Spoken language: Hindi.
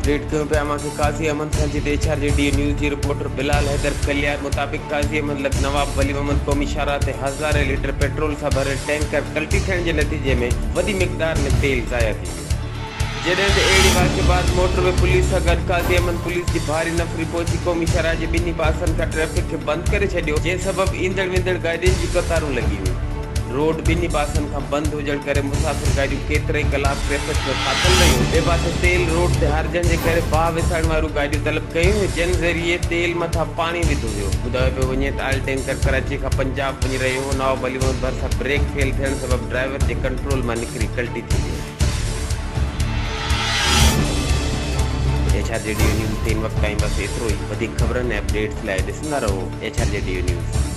अपडेट कयूं पिया मांखे काज़ी अहमद खां जी HRJD न्यूज़ जी रिपोर्टर बिलाल हैदर कलियार मुताबिक़ काज़ी अहमद लग नवाब वली मोहम्मद क़ौमी शाहराह ते हज़ारे लीटर पेट्रोल सां भरियल टैंकर पलटी थियण जे नतीजे में वॾी मिक़दार में तेल ज़ाया थी वियो। जॾहिं त अहिड़े वाक़े बाद मोटरवे पुलिस सां गॾु काज़ी अहमद पुलिस जी भारी नफ़री पहुची क़ौमी शाहराह जे ॿिन्ही पासनि खां ट्रैफ़िक खे बंदि करे छॾियो, जंहिं सबबु ईंदड़ वेंदड़ गाॾियुनि जी कतारूं लॻी वियूं। रोड ॿिन्ही पासनि खां बंदि हुजण करे मुसाफ़िर गाॾियूं केतिरे ई कलाक ट्रैफ़िक में फाथल रहियूं। ॿिए पासे तेल रोड ते हारजण जे करे बाहि विसाइण वारियूं गाॾियूं तलब कयूं, जिन ज़रिए तेल मथां पाणी विधो वियो। ॿुधायो पियो वञे त ऑयल टैंकर कराची खां पंजाब वञी रहियो हो। नवाब वली मोहम्मद भरिसां ब्रेक फेल थियण सबबु ड्राइवर जे कंट्रोल मां निकिरी पलटी थी वियो। HRJD न्यूज़ 3 वक़्त ताईं बस एतिरो ई। वधीक ख़बरनि ऐं अपडेट्स लाइ ॾिसंदा रहो HRJD न्यूज़।